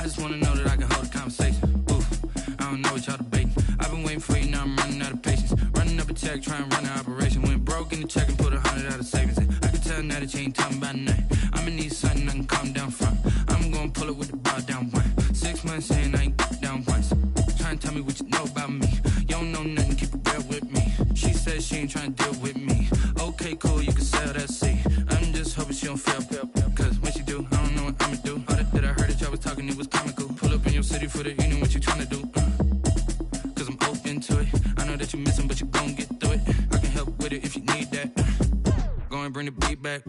just wanna know that I can hold a conversation. Ooh, I don't know what y'all debating. I've been waiting for you, now I'm running out of patience. Running up a check, trying to run an operation. Went broke in the check and put 100 out of savings in. I can tell now that you ain't talking about nothing. I'ma need something I can calm down from. I'm gonna pull it with the bar down one. 6 months in, I ain't down once. Trying to tell me what you know about me. You don't know nothing, keep it real with me. She said she ain't trying to deal with me. Okay, cool, you can sell that seat. I'm just hoping she don't fail. Cause when she do, I don't know what I'ma do. All that I heard that y'all was talking, it was comical. Pull up in your city for the evening, what you trying to do? Cause I'm open to it. I know that you're missing, but you gon' get through it. I can help with it if you need that. Go and bring the beat back.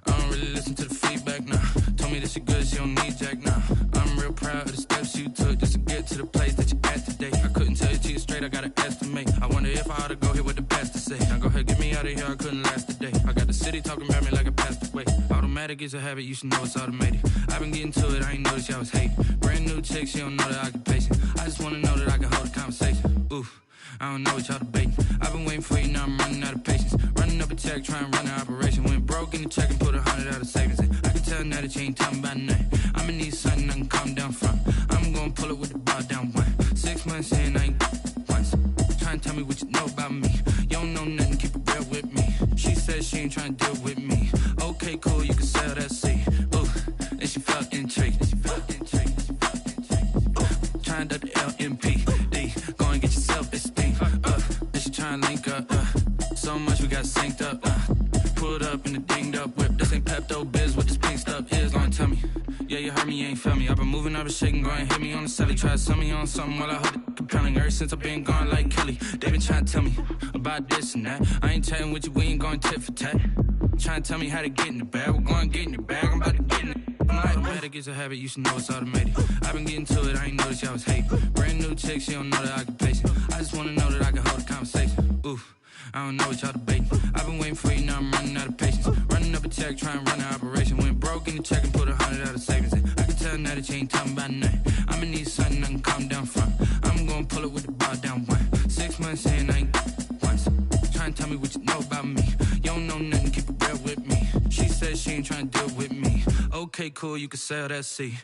I don't really listen to the feedback, nah. Told me that she good, she don't need Jack, nah. I'm real proud of the steps you took just to get to the place that you're at today. I couldn't tell you to you straight, I gotta estimate. I wonder if I ought to go here with the pastor say. Now go ahead, get me out of here, I couldn't last a day. I got the city talking about me like a passed away. Automatic is a habit, you should know it's automated. I've been getting to it, I ain't noticed y'all was hating. Brand new chick, she don't know the occupation. I just wanna know that I can hold a conversation. Ooh, I don't know what y'all debating. I've been waiting for you, now I'm running out of patience. Running up a check, trying to run an operation. Went broke in the check and put 100 out of savings in. I can tell now that you ain't talking about nothing. I'ma need something I can calm down from. I'm gonna pull it with the bar down one. 6 months in, I ain't once. Trying to tell me what you know about me. You don't know nothing, keep it real with me. She said she ain't trying to deal with me. Okay, cool, you can sell that seat. Ooh, and she felt intrigued. Trying to the LMPD. Go and get yourself esteem. And she trying to link up. So much we got synced up. Pulled up in the dinged up whip. This ain't Pepto Biz, what this pink stuff is. Long tell me. Yeah, you heard me, you ain't felt me. I've been moving, I've been shaking, go and hit me on the celly. Try to sell me on something while I hold it compelling. Ever since I've been gone like Kelly, they been trying to tell me about this and that. I ain't chatting with you, we ain't going tit for tat. Trying to tell me how to get in the bag. We're going to get in the bag, I'm about to get in it. Automatic is a habit, you should know it's automated. I've been getting to it, I ain't noticed y'all was hating. Brand new chick, she don't know the occupation. I just wanna know that I can hold a conversation. Ooh, I don't know what y'all debating. I've been waiting for you, now I'm running out of patience. Running up a check, trying to run an operation. Went broke in the check and put 100 out of savings in. I can tell now that you ain't talking about nothing. I'ma need something I can calm down from. I'm gonna pull it with the bar down one. 6 months in, I ain't once. Trying to tell me what you know about me. You don't know nothing, keep it real with me. She said she ain't trying to deal with me. Okay, cool, you can sell that seat.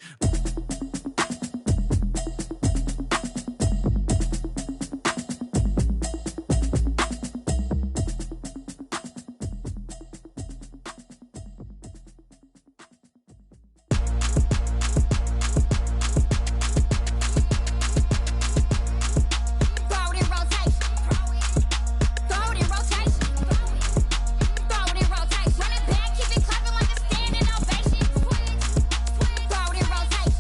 Rotate.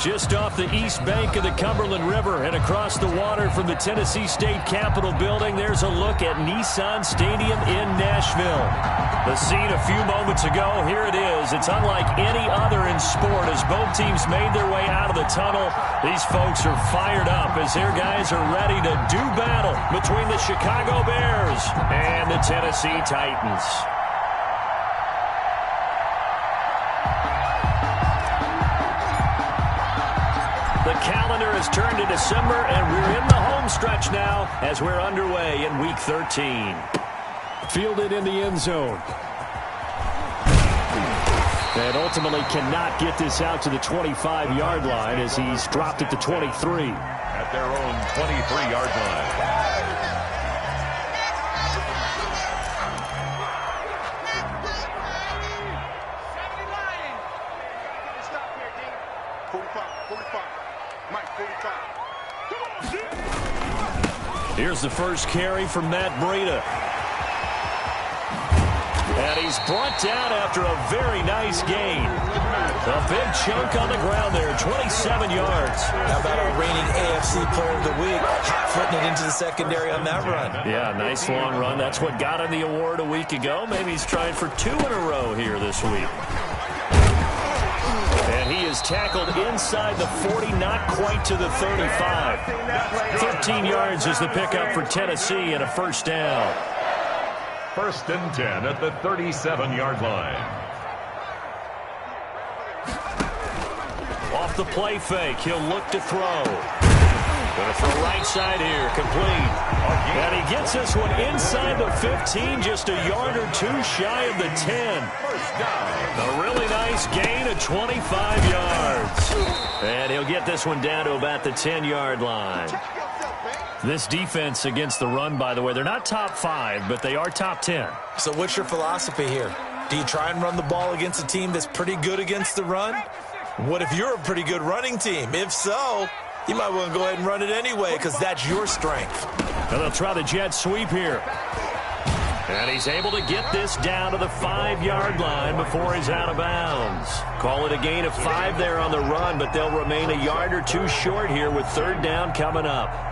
Just off the east bank of the Cumberland River and across the water from the Tennessee State Capitol building, there's a look at Nissan Stadium in Nashville. The scene a few moments ago, here it is. It's unlike any other in sport as both teams made their way out of the tunnel. These folks are fired up as their guys are ready to do battle between the Chicago Bears and the Tennessee Titans. The calendar has turned to December, and we're in the home stretch now as we're underway in Week 13. Fielded in the end zone. And ultimately cannot get this out to the 25-yard line as he's dropped at the 23. At their own 23-yard line. Here's the first carry from Matt Breida. And he's brought down after a very nice gain. A big chunk on the ground there, 27 yards. How about our reigning AFC Player of the Week, hot-footing it into the secondary on that run? Yeah, nice long run. That's what got him the award a week ago. Maybe he's trying for 2 in a row here this week. And he is tackled inside the 40, not quite to the 35. 13 yards is the pickup for Tennessee and a first down. First and 10 at the 37-yard line. Off the play fake, he'll look to throw. Going to throw right side here, complete. And he gets this one inside the 15, just a yard or two shy of the 10. A really nice gain of 25 yards. And he'll get this one down to about the 10-yard line. This defense against the run, by the way, they're not top 5, but they are top 10. So what's your philosophy here? Do you try and run the ball against a team that's pretty good against the run? What if you're a pretty good running team? If so, you might want to go ahead and run it anyway because that's your strength. And they'll try the jet sweep here. And he's able to get this down to the 5-yard line before he's out of bounds. Call it a gain of 5 there on the run, but they'll remain a yard or two short here with third down coming up.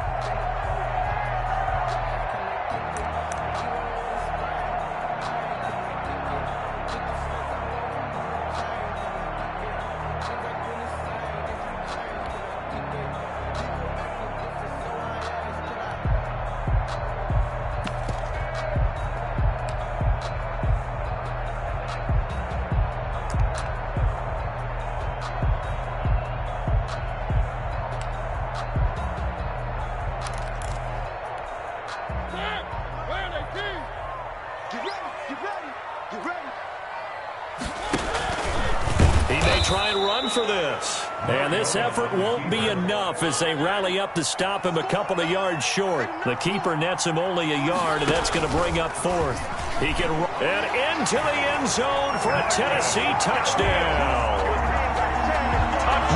Try and run for this. And this effort won't be enough as they rally up to stop him a couple of yards short. The keeper nets him only a yard, and that's going to bring up fourth. He can run and into the end zone for a Tennessee touchdown.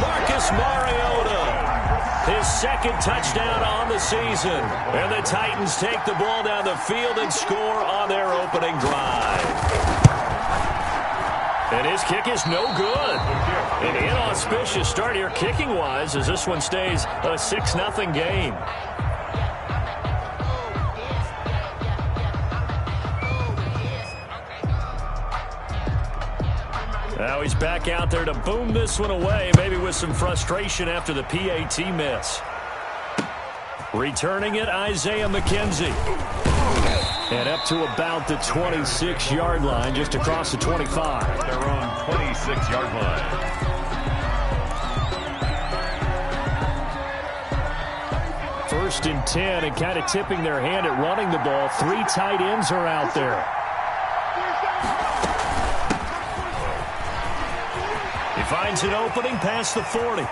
Marcus Mariota, his second touchdown on the season. And the Titans take the ball down the field and score on their opening drive. And his kick is no good. An inauspicious start here kicking-wise as this one stays a 6-0 game. Now he's back out there to boom this one away, maybe with some frustration after the PAT miss. Returning it, Isaiah McKenzie. And up to about the 26-yard line, just across the 25. Their own 26-yard line. First and 10, and kind of tipping their hand at running the ball. 3 tight ends are out there. He finds an opening past the 40.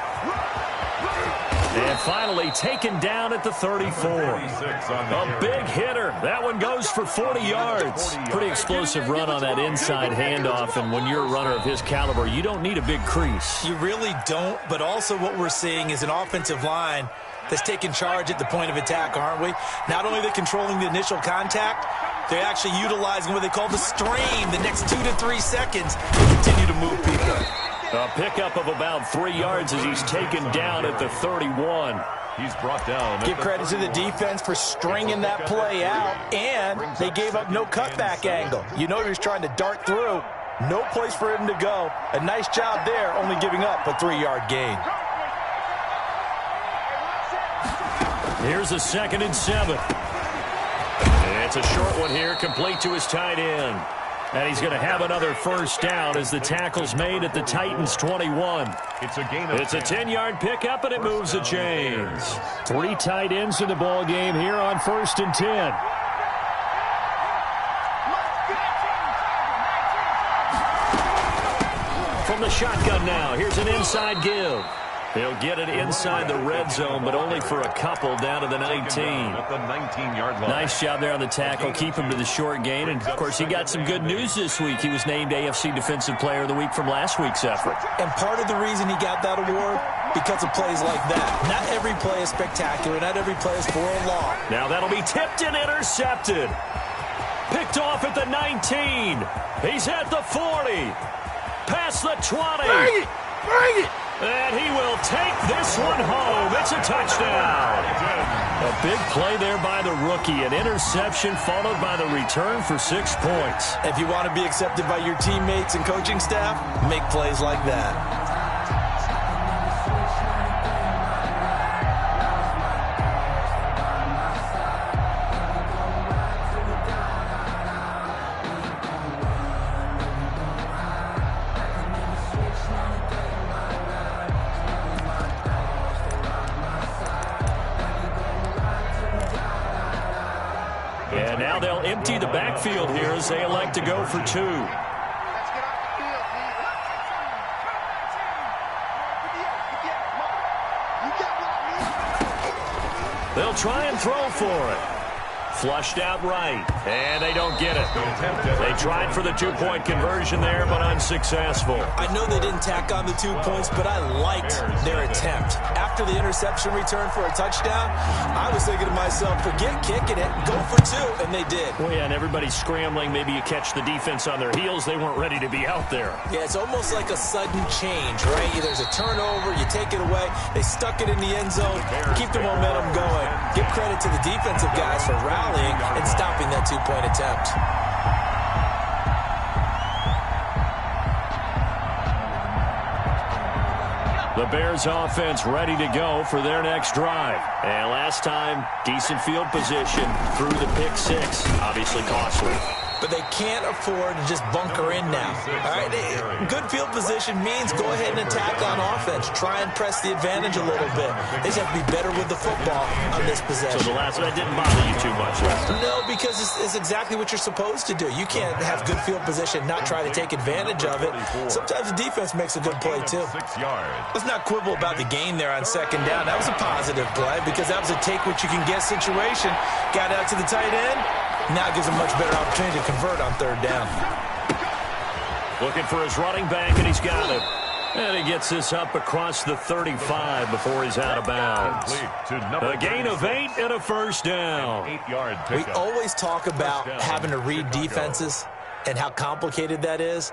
And finally taken down at the 34. A big hitter. That one goes for 40 yards. Pretty explosive run on that inside handoff. And when you're a runner of his caliber, you don't need a big crease. You really don't, but also what we're seeing is an offensive line that's taking charge at the point of attack, aren't we? Not only are they controlling the initial contact, they're actually utilizing what they call the strain the next 2 to 3 seconds to continue to move people. A pickup of about 3 yards as he's taken down at the 31. He's brought down. Give credit to the defense for stringing that play out, and they gave up no cutback angle. You know he was trying to dart through. No place for him to go. A nice job there, only giving up a 3-yard gain. Here's a 2nd and 7. It's a short one here, complete to his tight end. And he's going to have another first down as the tackle's made at the Titans' 21. It's a gain of It's a 10-yard pickup, and it moves the chains. 3 tight ends in the ball game here on 1st and 10. From the shotgun now, here's an inside give. He'll get it inside the red zone, but only for a couple down to the 19. At the 19-yard line. Nice job there on the tackle. Keep him to the short gain. And, of course, he got some good news this week. He was named AFC Defensive Player of the Week from last week's effort. And part of the reason he got that award, because of plays like that. Not every play is spectacular. Not every play is for a loss. Now that'll be tipped and intercepted. Picked off at the 19. He's at the 40. Past the 20. Bring it! Bring it! And he will take this one home. It's a touchdown. A big play there by the rookie. An interception followed by the return for 6 points. If you want to be accepted by your teammates and coaching staff, make plays like that. And now they'll empty the backfield here as they elect to go for 2. They'll try and throw for it. Flushed out right, and they don't get it. They tried for the 2-point conversion there, but unsuccessful. I know they didn't tack on the 2 points, but I liked their attempt. After the interception return for a touchdown, I was thinking to myself, forget kicking it, go for 2, and they did. Well, yeah, and everybody's scrambling. Maybe you catch the defense on their heels. They weren't ready to be out there. Yeah, it's almost like a sudden change, right? There's a turnover, you take it away, they stuck it in the end zone, keep the momentum going. Give credit to the defensive guys for rallying and stopping that 2-point attempt. The Bears offense ready to go for their next drive. And last time, decent field position through the pick 6. Obviously costly. But they can't afford to just bunker in now. All right, good field position means go ahead and attack on offense. Try and press the advantage a little bit. They just have to be better with the football on this possession. So the last one didn't bother you too much last time? No, because it's exactly what you're supposed to do. You can't have good field position, not try to take advantage of it. Sometimes the defense makes a good play, too. 6 yards. Let's not quibble about the gain there on 2nd down. That was a positive play because that was a take-what-you-can-get situation. Got out to the tight end. Now it gives him a much better opportunity to convert on 3rd down. Looking for his running back, and he's got it. And he gets this up across the 35 before he's out of bounds. A gain of 8 and a first down. 8-yard We pickup. always talk about having to read defenses and how complicated that is.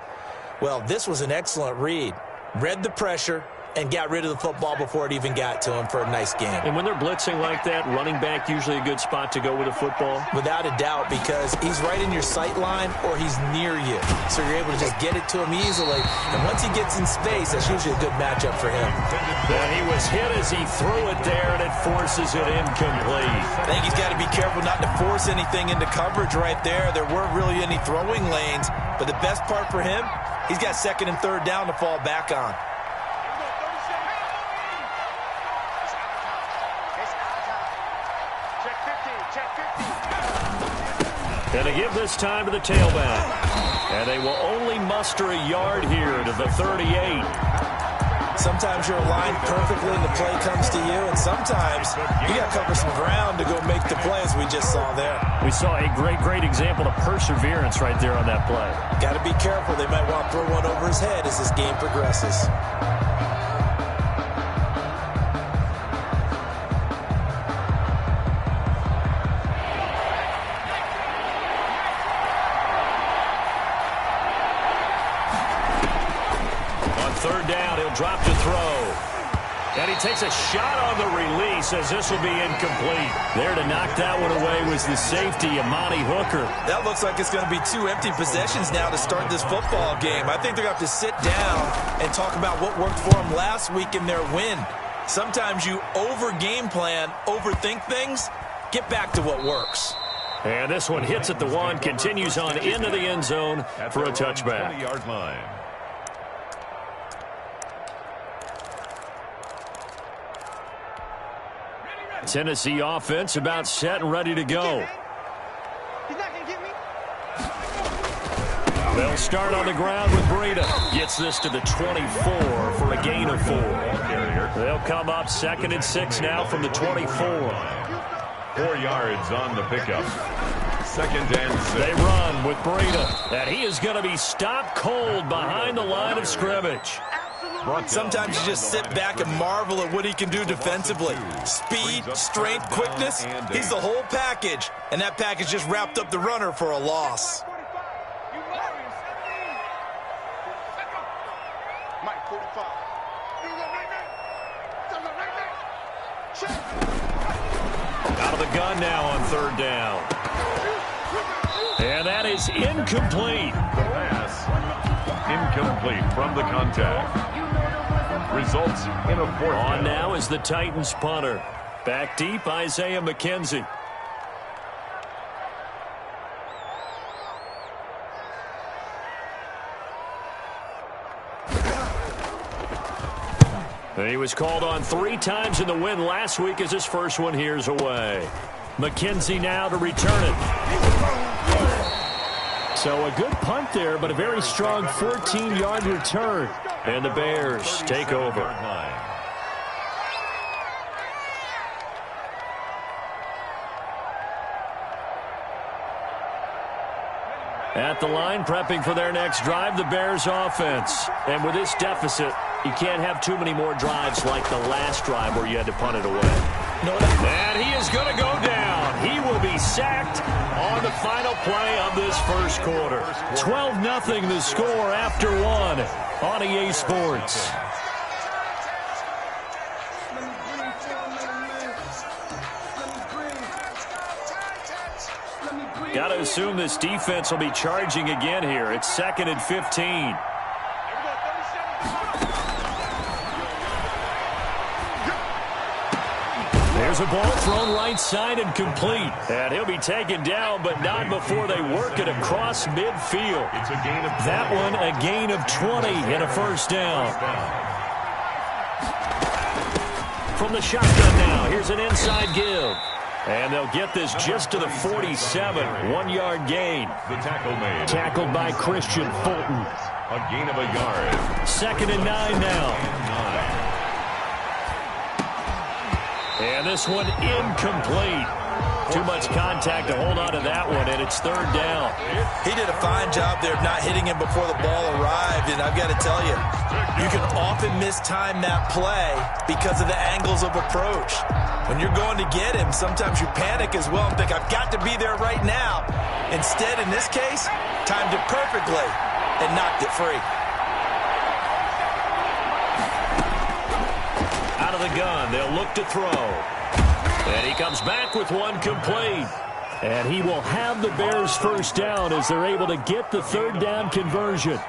Well, this was an excellent read. Read the pressure and got rid of the football before it even got to him for a nice game. And when they're blitzing like that, running back usually a good spot to go with a football? Without a doubt, because he's right in your sight line or he's near you. So you're able to just get it to him easily. And once he gets in space, that's usually a good matchup for him. And he was hit as he threw it there, and it forces it incomplete. I think he's got to be careful not to force anything into coverage right there. There weren't really any throwing lanes. But the best part for him, he's got 2nd and 3rd down to fall back on. And they give this time to the tailback. And they will only muster a yard here to the 38. Sometimes you're aligned perfectly and the play comes to you, and sometimes you got to cover some ground to go make the play, as we just saw there. We saw a great example of perseverance right there on that play. Got to be careful. They might want to throw one over his head as this game progresses. He'll drop to throw. And he takes a shot on the release as this will be incomplete. There to knock that one away was the safety, Amani Hooker. That looks like it's going to be 2 empty possessions now to start this football game. I think they're going to have to sit down and talk about what worked for them last week in their win. Sometimes you over-game plan, overthink things, get back to what works. And this one hits at the 1, continues on into the end zone for a touchback. 20-yard line. Tennessee offense about set and ready to go. He's not going to get me. They'll start on the ground with Breida. Gets this to the 24 for a gain of 4. They'll come up 2nd and 6 now from the 24. 4 yards on the pickup. 2nd and 6. They run with Breida. And he is going to be stopped cold behind the line of scrimmage. Sometimes you just sit back and marvel at what he can do defensively. Speed, strength, quickness, he's the whole package. And that package just wrapped up the runner for a loss. Out of the gun now on 3rd down. And that is incomplete. The pass incomplete from the contact. Results in a 4th down. On now is the Titans punter. Back deep, Isaiah McKenzie. He was called on 3 times in the win last week as his first one here's away. McKenzie now to return it. So a good punt there, but a very strong 14-yard return. And the Bears take over. At the line, prepping for their next drive, the Bears offense. And with this deficit, you can't have too many more drives like the last drive where you had to punt it away. And he is going to go down. He will be sacked on the final play of this first quarter. 12-0 the score after 1 on EA Sports. Got to assume this defense will be charging again here. It's 2nd and 15. There's a ball thrown right side and complete. And he'll be taken down, but not before they work it across midfield. It's a gain of 20. That one a gain of 20 and a first down. From the shotgun now, here's an inside give. And they'll get this just to the 47, 1-yard gain. The tackle made. Tackled by Christian Fulton. A gain of a yard. 2nd and 9 now. And this one incomplete. Too much contact to hold on to that one, and it's 3rd down. He did a fine job there of not hitting him before the ball arrived, and I've got to tell you, you can often mistime that play because of the angles of approach. When you're going to get him, sometimes you panic as well and think, I've got to be there right now. Instead, in this case, timed it perfectly and knocked it free. Out of the gun, they'll look to throw. And he comes back with one complete. And he will have the Bears first down as they're able to get the 3rd down conversion.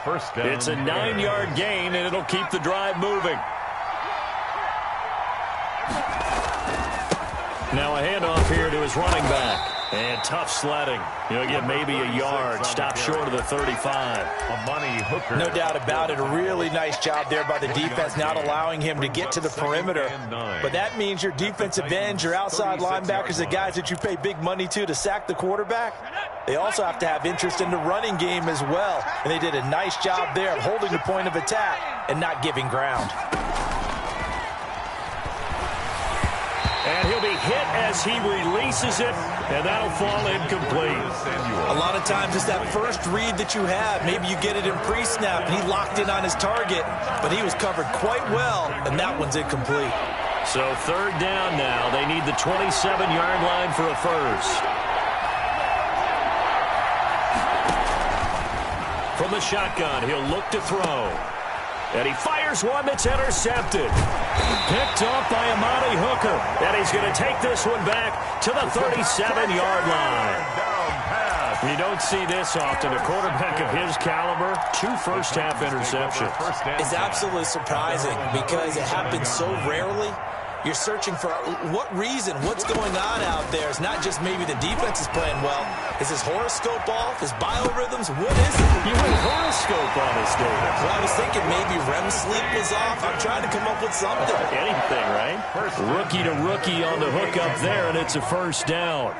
First down. It's a 9-yard gain, and it'll keep the drive moving. Now a handoff here to his running back. And tough sledding. He'll get maybe a yard. Stop short of the 35. Amani Hooker. No doubt about it. A really nice job there by the defense, not allowing him to get to the perimeter. But that means your defensive ends, your outside linebackers, the guys that you pay big money to sack the quarterback, they also have to have interest in the running game as well. And they did a nice job there of holding the point of attack and not giving ground. And he'll be hit as he releases it, and that'll fall incomplete. A lot of times it's that first read that you have. Maybe you get it in pre-snap, and he locked in on his target, but he was covered quite well, and that one's incomplete. So 3rd down now. They need the 27-yard line for a first. From the shotgun, he'll look to throw. And he fires one that's intercepted. Picked off by Amani Hooker. And he's going to take this one back to the 37-yard line. You don't see this often. A quarterback of his caliber, 2 first-half interceptions. It's absolutely surprising because it happens so rarely. You're searching for what reason, what's going on out there. It's not just maybe the defense is playing well. Is his horoscope off? His biorhythms? What is it? You went horoscope on this, David. Well, I was thinking maybe REM sleep was off. I'm trying to come up with something. Anything, right? Rookie to rookie on the hook up there, and it's a first down.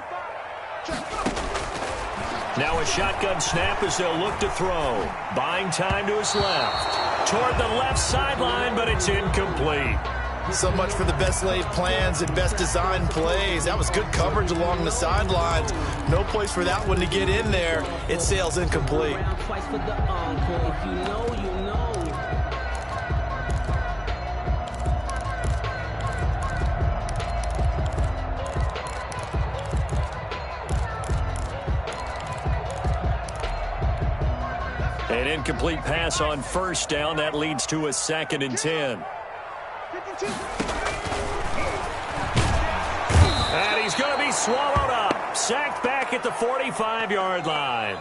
Now a shotgun snap as they'll look to throw. Buying time to his left. Toward the left sideline, but it's incomplete. So much for the best laid plans and best designed plays. That was good coverage along the sidelines. No place for that one to get in there. It sails incomplete. An incomplete pass on first down. That leads to a 2nd and 10. And he's going to be swallowed up. Sacked back at the 45-yard line.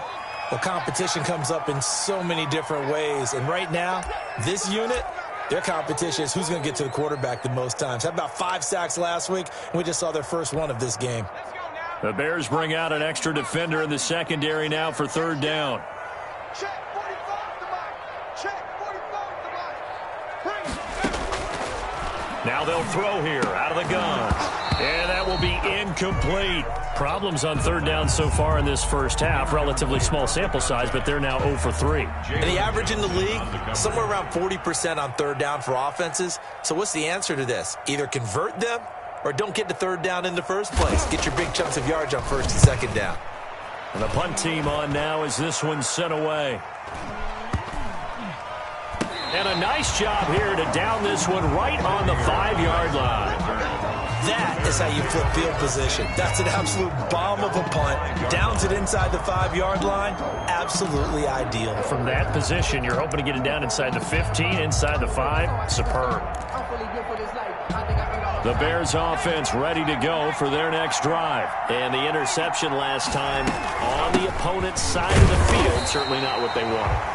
Well, competition comes up in so many different ways. And right now, this unit, their competition is who's going to get to the quarterback the most times. Had about 5 sacks last week, and we just saw their first one of this game. The Bears bring out an extra defender in the secondary now for 3rd down. Now they'll throw here out of the gun. And that will be incomplete. Problems on 3rd down so far in this first half. Relatively small sample size, but they're now 0 for 3. And the average in the league, somewhere around 40% on 3rd down for offenses. So what's the answer to this? Either convert them or don't get to 3rd down in the first place. Get your big chunks of yards on 1st and 2nd down. And the punt team on now as this one's sent away. And a nice job here to down this one right on the 5-yard line. That is how you flip field position. That's an absolute bomb of a punt. Downs it inside the 5-yard line. Absolutely ideal. From that position, you're hoping to get it down inside the 15, inside the 5. Superb. The Bears offense ready to go for their next drive. And the interception last time on the opponent's side of the field. Certainly not what they wanted.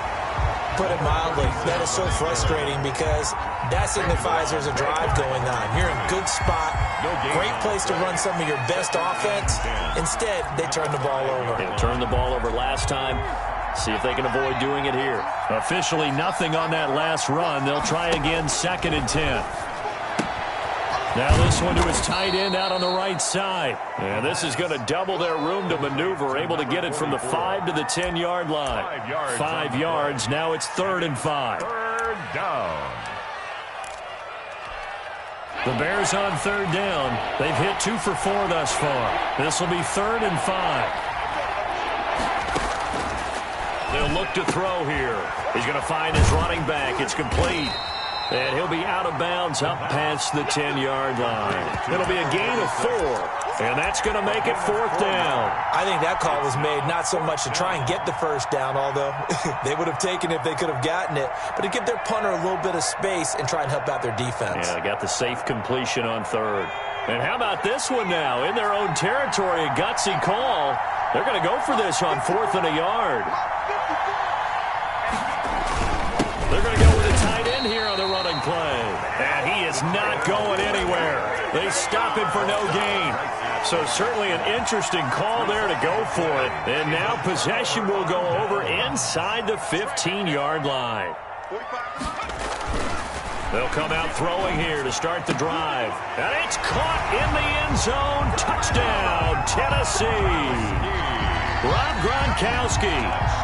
Put it mildly, that is so frustrating because that signifies there's a drive going on. You're in a good spot, great place to run some of your best offense. Instead, they turn the ball over. They turned the ball over last time. See if they can avoid doing it here. Officially nothing on that last run. They'll try again 2nd and 10. Now this one to his tight end out on the right side. And this is going to double their room to maneuver. Able to get it from the 5 to the 10-yard line. 5 yards. Now it's 3rd and 5. 3rd down. The Bears on 3rd down. They've hit 2 for 4 thus far. This will be 3rd and 5. They'll look to throw here. He's going to find his running back. It's complete. And he'll be out of bounds up past the 10-yard line. It'll be a gain of 4. And that's going to make it 4th down. I think that call was made not so much to try and get the first down, although they would have taken it if they could have gotten it, but to give their punter a little bit of space and try and help out their defense. Yeah, they got the safe completion on 3rd. And how about this one now? In their own territory, a gutsy call. They're going to go for this on 4th and a yard. They're going to go with a tight end here on the running play. And he is not going anywhere. They stop him for no gain. So certainly an interesting call there to go for it. And now possession will go over inside the 15-yard line. They'll come out throwing here to start the drive. And it's caught in the end zone. Touchdown, Tennessee. Rob Gronkowski,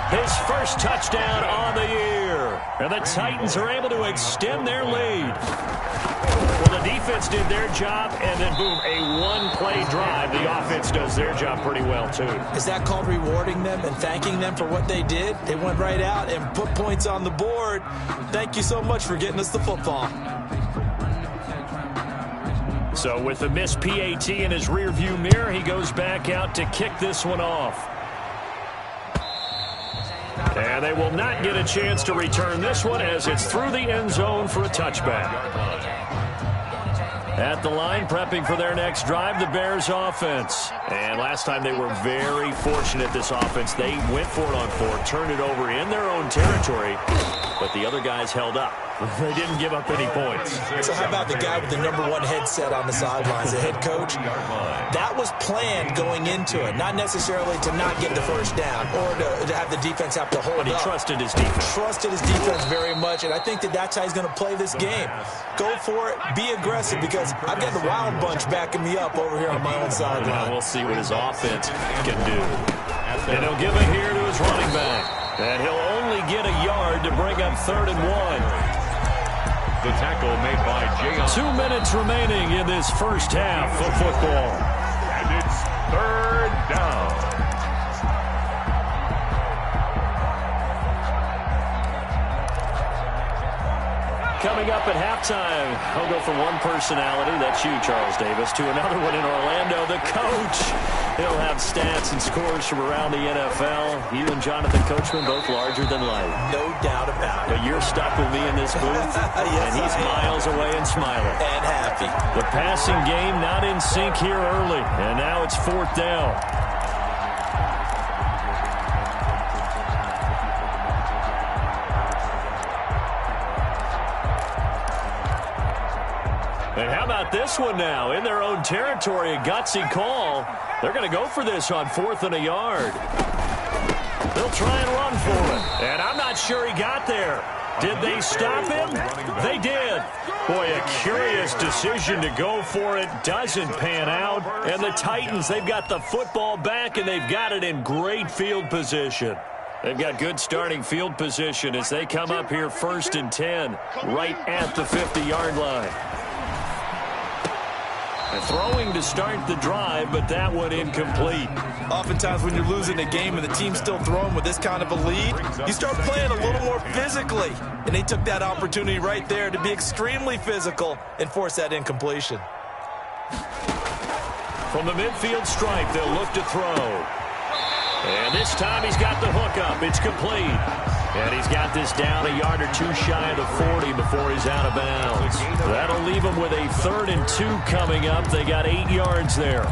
his first touchdown on the year. And the Titans are able to extend their lead. Well, the defense did their job, and then, boom, a one-play drive. The offense does their job pretty well, too. Is that called rewarding them and thanking them for what they did? They went right out and put points on the board. Thank you so much for getting us the football. So with the missed PAT in his rearview mirror, he goes back out to kick this one off. And they will not get a chance to return this one as it's through the end zone for a touchback. At the line, prepping for their next drive, the Bears offense. And last time they were very fortunate, this offense. They went for it on 4, turned it over in their own territory, but the other guys held up. They didn't give up any points. So how about the guy with the #1 headset on the sidelines, the head coach? That was planned going into it, not necessarily to not get the first down or to have the defense have to hold up. But he trusted his defense. Trusted his defense very much, and I think that's how he's going to play this game. Go for it, be aggressive, because I've got the Wild Bunch backing me up over here on my own sideline. We'll see what his offense can do. And he'll give it here to his running back. And he'll only get a yard to bring up 3rd and 1. The tackle made by Jay. 2 minutes remaining in this first half of football. And it's 3rd down. Coming up at halftime, I'll go from one personality, that's you, Charles Davis, to another one in Orlando, the coach. He'll have stats and scores from around the NFL. You and Jonathan Coachman, both larger than life. No doubt about it. But you're stuck with me in this booth, Yes, and he's miles away and smiling. And happy. The passing game not in sync here early, and now it's 4th down. And how about this one now? In their own territory, a gutsy call. They're going to go for this on 4th and a yard. They'll try and run for it. And I'm not sure he got there. Did they stop him? They did. Boy, a curious decision to go for it. Doesn't pan out. And the Titans, they've got the football back, and they've got it in great field position. They've got good starting field position as they come up here 1st and 10, right at the 50-yard line. Throwing to start the drive, but that one incomplete. Oftentimes when you're losing a game and the team's still throwing with this kind of a lead, you start playing a little more physically. And they took that opportunity right there to be extremely physical and force that incompletion. From the midfield stripe, they'll look to throw. And this time he's got the hook up. It's complete. And he's got this down a yard or two shy of the 40 before he's out of bounds. That'll leave him with a 3rd and 2 coming up. They got 8 yards there.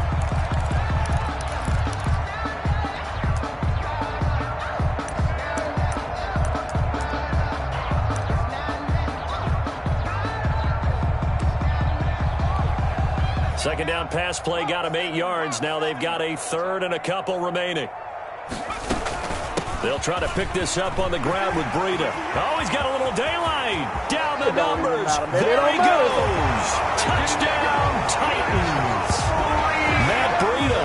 Second down pass play got him 8 yards. Now they've got a 3rd and a couple remaining. They'll try to pick this up on the ground with Breida. Oh, he's got a little daylight. Down the numbers. There he goes. Touchdown, Titans. Matt Breida,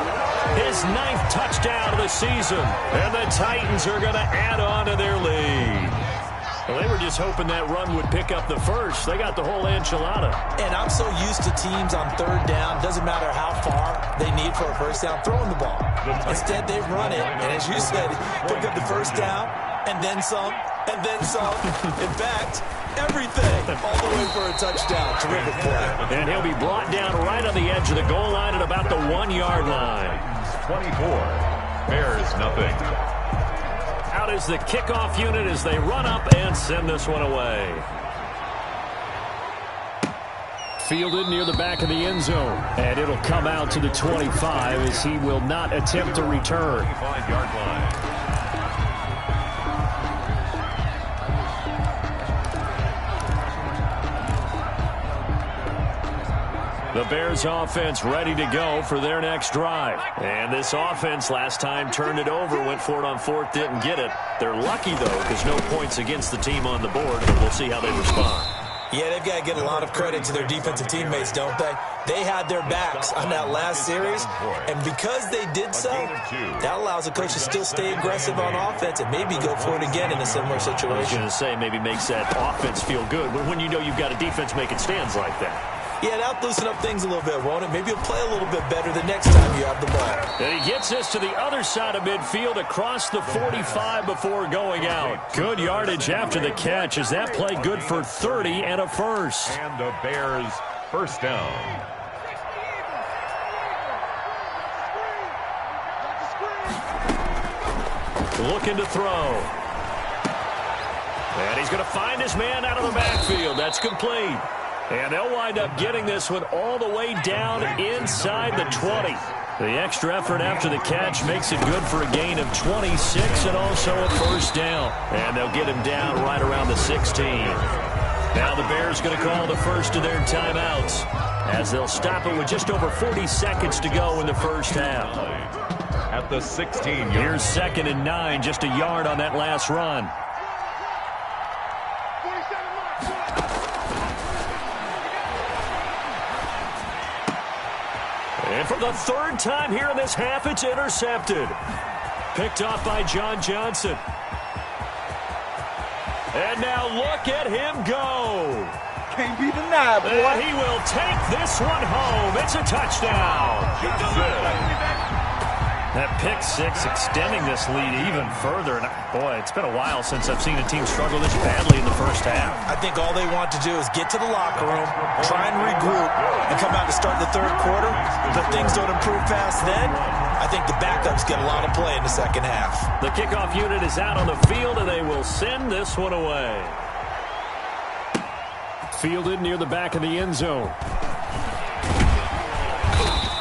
his 9th touchdown of the season. And the Titans are going to add on to their lead. Well, they were just hoping that run would pick up the first. They got the whole enchilada. And I'm so used to teams on 3rd down, doesn't matter how far they need for a first down, throwing the ball. Instead, they run it, and as you said, pick up the first down, and then some, and then some. In fact, everything, all the way for a touchdown. Terrific play. And he'll be brought down right on the edge of the goal line at about the 1-yard line. 24, Bears nothing. Out is the kickoff unit as they run up and send this one away. Fielded near the back of the end zone. And it'll come out to the 25 as he will not attempt to return. 25-yard line. The Bears offense ready to go for their next drive. And this offense last time turned it over, went for it on 4th, didn't get it. They're lucky, though, because no points against the team on the board, but we'll see how they respond. Yeah, they've got to get a lot of credit to their defensive teammates, don't they? They had their backs on that last series, and because they did so, that allows the coach to still stay aggressive on offense and maybe go for it again in a similar situation. I was going to say maybe makes that offense feel good, but when you know you've got a defense making stands like that. Yeah, that'll loosen up things a little bit, won't it? Maybe you'll play a little bit better the next time you have the ball. And he gets this to the other side of midfield across the 45 before going out. Good yardage after the catch as that play good for 30 and a first. And the Bears first down. Looking to throw. And he's going to find his man out of the backfield. That's complete. And they'll wind up getting this one all the way down inside the 20. The extra effort after the catch makes it good for a gain of 26 and also a first down. And they'll get him down right around the 16. Now the Bears going to call the first of their timeouts as they'll stop it with just over 40 seconds to go in the first half. At the 16. Here's 2nd and 9, just a yard on that last run. And for the 3rd time here in this half, it's intercepted. Picked off by John Johnson. And now look at him go. Can't be denied, boy. And he will take this one home. It's a touchdown. That pick six extending this lead even further. And boy, it's been a while since I've seen a team struggle this badly in the first half. I think all they want to do is get to the locker room, try and regroup, and come out to start the 3rd quarter. But if things don't improve fast then, I think the backups get a lot of play in the 2nd half. The kickoff unit is out on the field, and they will send this one away. Fielded near the back of the end zone.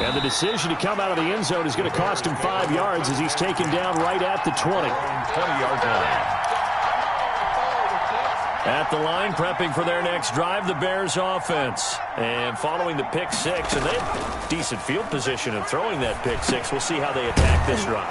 And the decision to come out of the end zone is going to cost him 5 yards as he's taken down right at the 20. 20-yard line. At the line, prepping for their next drive, the Bears offense. And following the pick six, and they have decent field position in throwing that pick six. We'll see how they attack this run.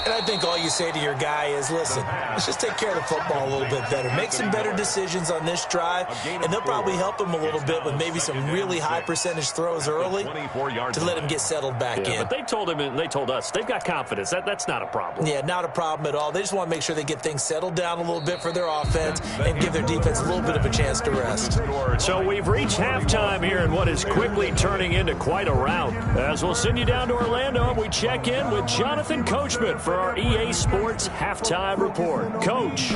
And I think all you say to your guy is, listen, let's just take care of the football a little bit better. Make some better decisions on this drive, and they'll probably help him a little bit with maybe some really high percentage throws early to let him get settled back in. But they told him, and they told us, they've got confidence. That's not a problem. Yeah, not a problem at all. They just want to make sure they get things settled down a little bit for their offense and give their defense a little bit of a chance to rest. So we've reached halftime here in what is quickly turning into quite a rout. As we'll send you down to Orlando, and we check in with Jonathan Coachman for our EA Sports Halftime Report. Coach.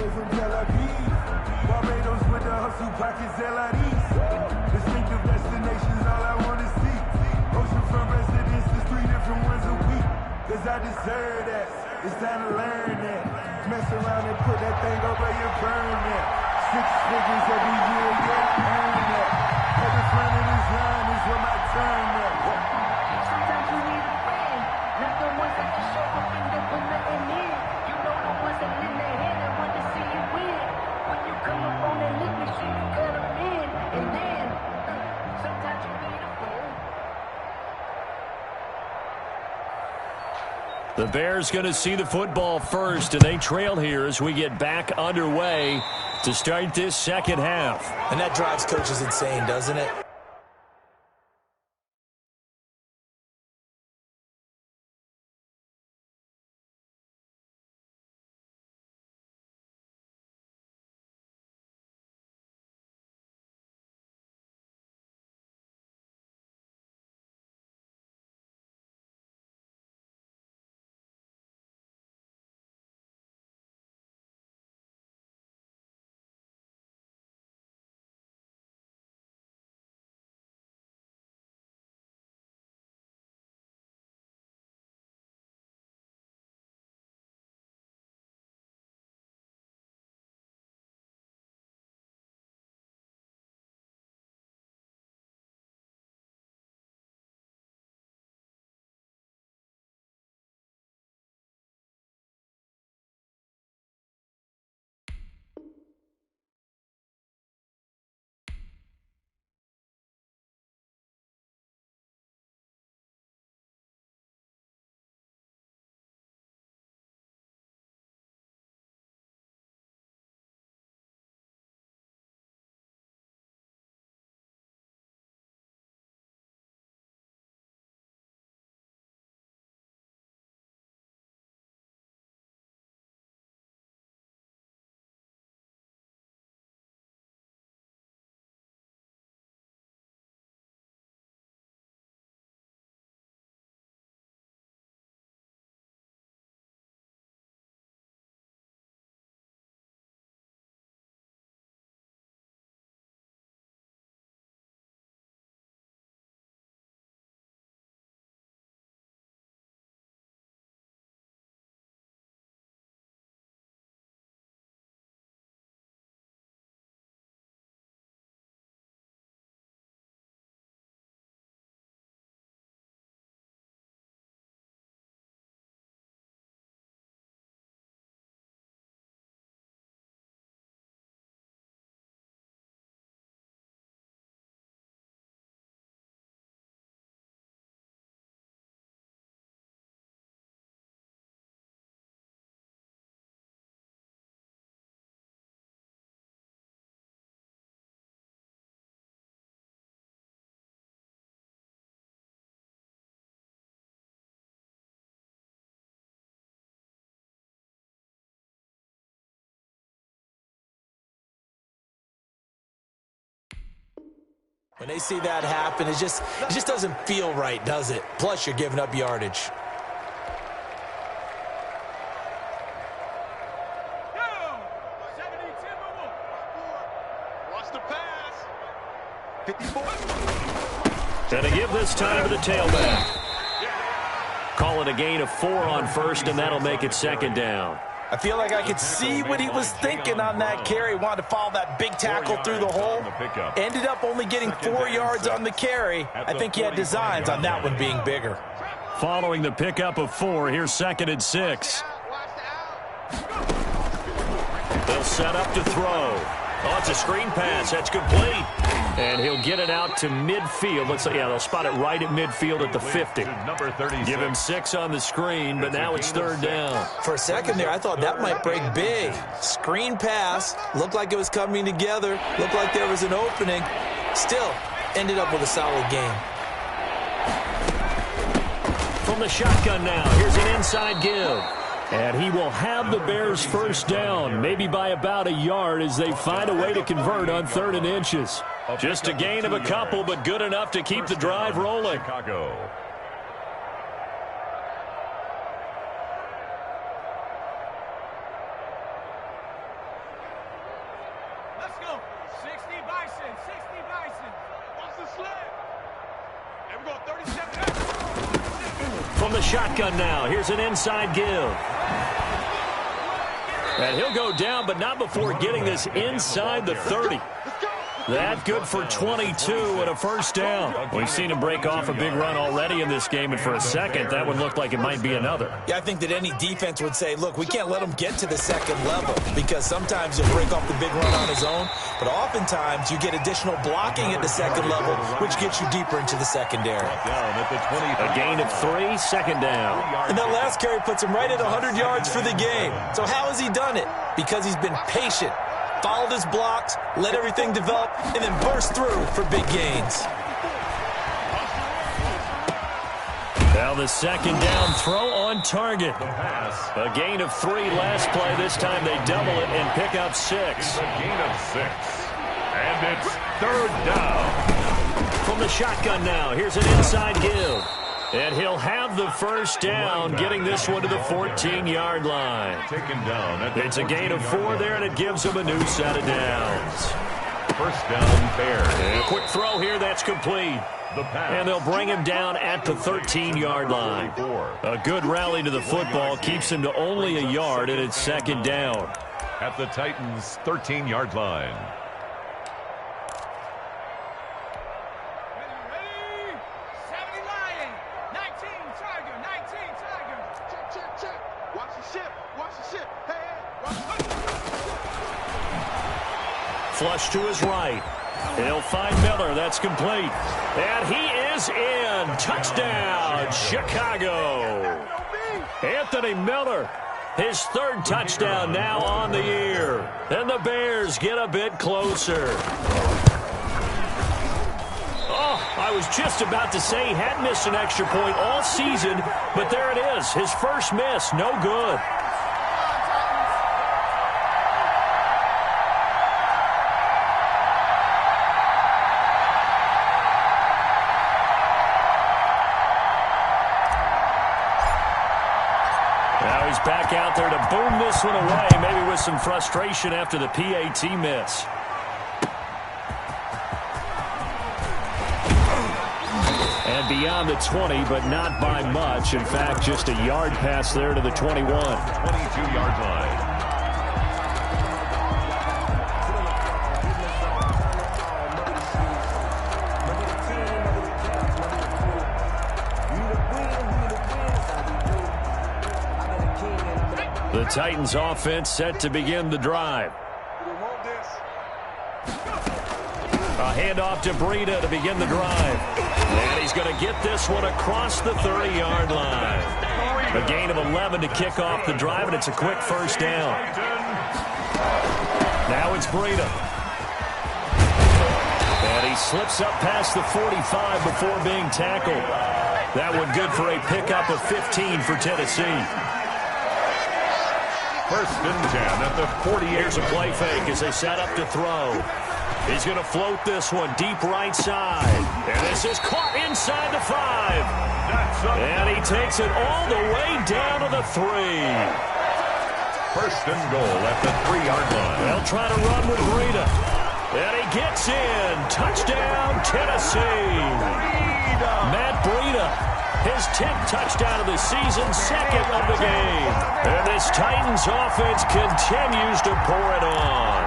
I deserve that. It's time to learn that. Mess around and put that thing over your burn that. 6 figures every year, yeah, earn that. Every front of this line is where my turn at. Sometimes you need a friend, not the ones that can show up and they put nothing in. You know the ones that in their head and want to see you win. When you come up on that lick machine, you cut them in. And then, sometimes you need a friend. The Bears going to see the football first, and they trail here as we get back underway to start this second half. And that drives coaches insane, doesn't it? When they see that happen, it just doesn't feel right, does it? Plus, you're giving up yardage. And to give this time to the tailback. Call it a gain of 4 on first, and that'll make it second down. I feel like I could see what he was thinking on that carry. Wanted to follow that big tackle through the hole. Ended up only getting 4 yards on the carry. I think he had designs on that one being bigger. Following the pickup of 4, here's 2nd and 6. They'll set up to throw. Oh, it's a screen pass. That's complete. And he'll get it out to midfield. They'll spot it right at midfield at the 50. Give him 6 on the screen, but now it's 3rd down. For a second there, I thought that might break big. Screen pass. Looked like it was coming together. Looked like there was an opening. Still, ended up with a solid game. From the shotgun now, here's an inside give. And he will have the Bears first down, maybe by about a yard as they find a way to convert on 3rd and inches. Just a gain of a couple, but good enough to keep the drive rolling. Chicago. Let's go. 60 Bison, 60 Bison. Watch the sled. And we go 37. From the shotgun now, here's an inside give. And he'll go down, but not before getting this inside the 30. That good for 22 and a first down. We've seen him break off a big run already in this game, and for a second, that would look like it might be another. Yeah, I think that any defense would say, look, we can't let him get to the 2nd level because sometimes he'll break off the big run on his own, but oftentimes you get additional blocking at the 2nd level, which gets you deeper into the secondary. A gain of 3, 2nd down. And that last carry puts him right at 100 yards for the game. So how has he done it? Because he's been patient, followed his blocks, let everything develop, and then burst through for big gains. Now the 2nd down throw on target. A gain of 3 last play. This time they double it and pick up 6. A gain of 6. And it's 3rd down. From the shotgun now, here's an inside give. And he'll have the first down, getting this one to the 14-yard line. Taken down. It's a gain of 4 there, and it gives them a new set of downs. First down, Bears. And a quick throw here, that's complete. And they'll bring him down at the 13-yard line. A good rally to the football keeps him to only a yard, and it's 2nd down. At the Titans' 13-yard line. Flush to his right. He'll find Miller. That's complete. And he is in. Touchdown, Chicago. Anthony Miller, his 3rd touchdown now on the year. And the Bears get a bit closer. Oh, I was just about to say he hadn't missed an extra point all season, but there it is. His first miss, no good. Back out there to boom this one away, maybe with some frustration after the PAT miss. And beyond the 20, but not by much. In fact, just a yard pass there to the 21. 22-yard line. The Titans offense set to begin the drive. A handoff to Breida to begin the drive. And he's going to get this one across the 30-yard line. A gain of 11 to kick off the drive, and it's a quick first down. Now it's Breida. And he slips up past the 45 before being tackled. That one good for a pickup of 15 for Tennessee. First and 10 at the 40. Here's a play fake as they set up to throw. He's going to float this one deep right side. And this is caught inside the 5. And he takes it all the way down to the 3. First and goal at the 3-yard line. They'll try to run with Breida. And he gets in. Touchdown, Tennessee. Matt Breida, his 10th touchdown of the season, 2nd of the game. And this Titans offense continues to pour it on.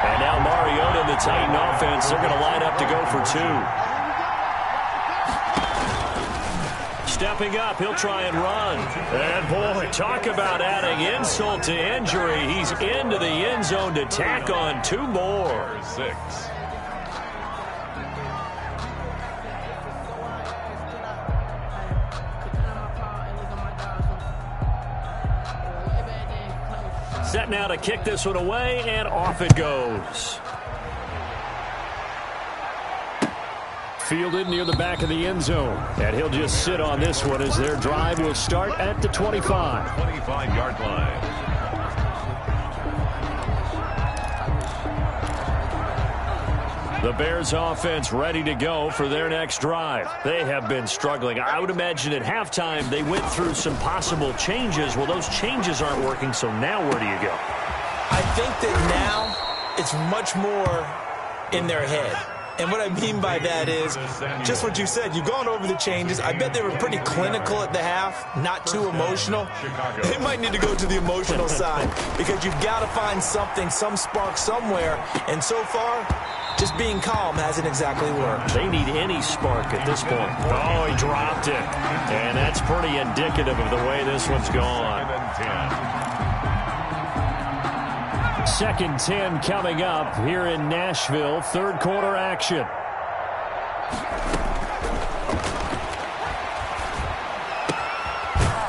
And now Mariota and the Titan offense, they're going to line up to go for 2. Stepping up, he'll try and run. And boy, talk about adding insult to injury. He's into the end zone to tack on 2 more. 6. Set now to kick this one away, and off it goes. Fielded near the back of the end zone. And he'll just sit on this one as their drive will start at the 25. 25-yard line. The Bears offense ready to go for their next drive. They have been struggling. I would imagine at halftime they went through some possible changes. Well, those changes aren't working, so now where do you go? I think that now it's much more in their head. And what I mean by that is just what you said. You've gone over the changes. I bet they were pretty clinical at the half, not too emotional. They might need to go to the emotional side because you've got to find something, some spark somewhere. And so far, just being calm hasn't exactly worked. They need any spark at this point. Oh, he dropped it. And that's pretty indicative of the way this one's gone. 2nd 10 coming up here in Nashville. 3rd quarter action.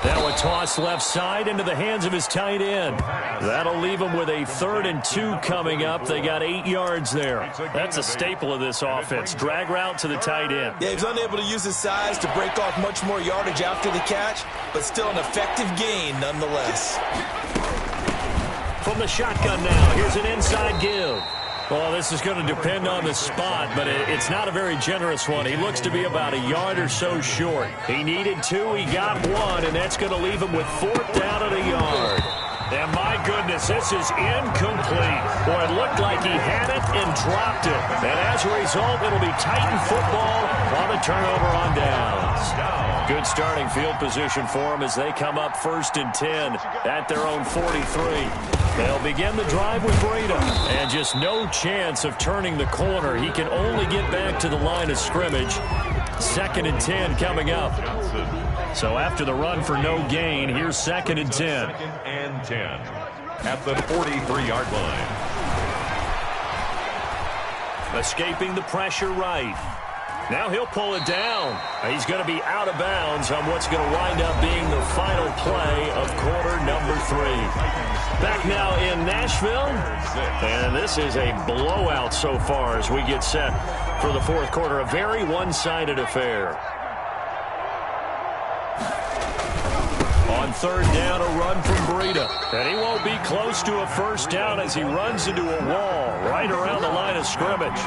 Now a toss left side into the hands of his tight end. That'll leave him with a 3rd and 2 coming up. They got 8 yards there. That's a staple of this offense. Drag route to the tight end. Yeah, he's unable to use his size to break off much more yardage after the catch, but still an effective gain nonetheless. From the shotgun now, here's an inside give. Well, this is going to depend on the spot, but it's not a very generous one. He looks to be about a yard or so short. He needed 2, he got 1, and that's going to leave him with 4th down at a yard. And my goodness, this is incomplete. Boy, it looked like he had it and dropped it. And as a result, it'll be Titan football on a turnover on downs. Good starting field position for them as they come up 1st and 10 at their own 43. They'll begin the drive with Breida. And just no chance of turning the corner. He can only get back to the line of scrimmage. 2nd and 10 coming up. So after the run for no gain, here's 2nd and 10. 2nd and 10 at the 43-yard line. Escaping the pressure right. Now he'll pull it down. He's going to be out of bounds on what's going to wind up being the final play of quarter number 3. Back now in Nashville. And this is a blowout so far as we get set for the 4th quarter. A very one-sided affair. On 3rd down, a run from Breida. And he won't be close to a 1st down as he runs into a wall right around the line of scrimmage.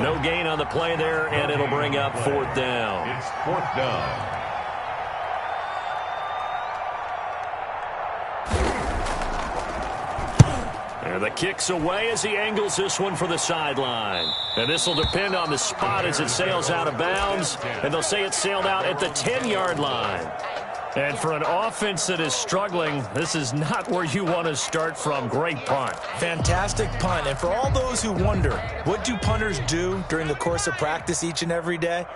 No gain on the play there, and it'll bring up 4th down. It's 4th down. And the kick's away as he angles this one for the sideline. And this will depend on the spot as it sails out of bounds. And they'll say it sailed out at the 10-yard line. And for an offense that is struggling, this is not where you want to start from. Great punt. Fantastic punt. And for all those who wonder, what do punters do during the course of practice each and every day?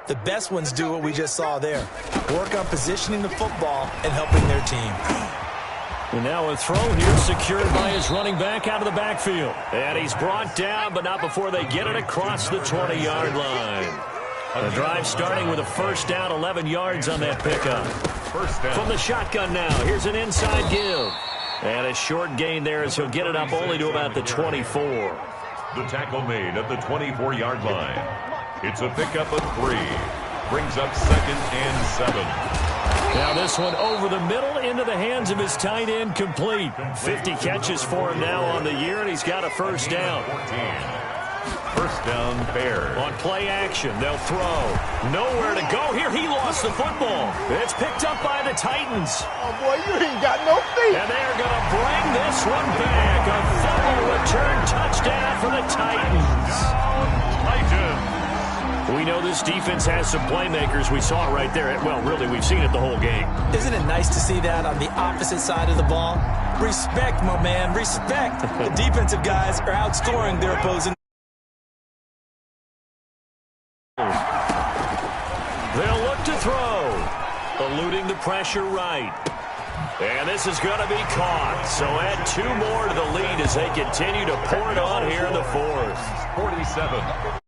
The best ones do what we just saw there. Work on positioning the football and helping their team. And now a throw here secured by his running back out of the backfield. And he's brought down, but not before they get it across the 20-yard line. The drive starting with a 1st down, 11 yards on that pickup. 1st down. From the shotgun now, here's an inside give. And a short gain there as he'll get it up only to about the 24. The tackle made at the 24-yard line. It's a pickup of 3. Brings up 2nd and 7. Now this one over the middle into the hands of his tight end, complete. 50 catches for him now on the year, and he's got a first down. 1st down, Bears. On play action, they'll throw. Nowhere to go here. He lost the football. It's picked up by the Titans. Oh, boy, you ain't got no feet. And they're going to bring this one back. A fumble return touchdown for the Titans. Titans. We know this defense has some playmakers. We saw it right there. Well, really, we've seen it the whole game. Isn't it nice to see that on the opposite side of the ball? Respect, my man, respect. The defensive guys are outscoring their opposing. They'll look to throw. Eluding the pressure right. And this is going to be caught. So add 2 more to the lead as they continue to pour it on here in the 4th. 47.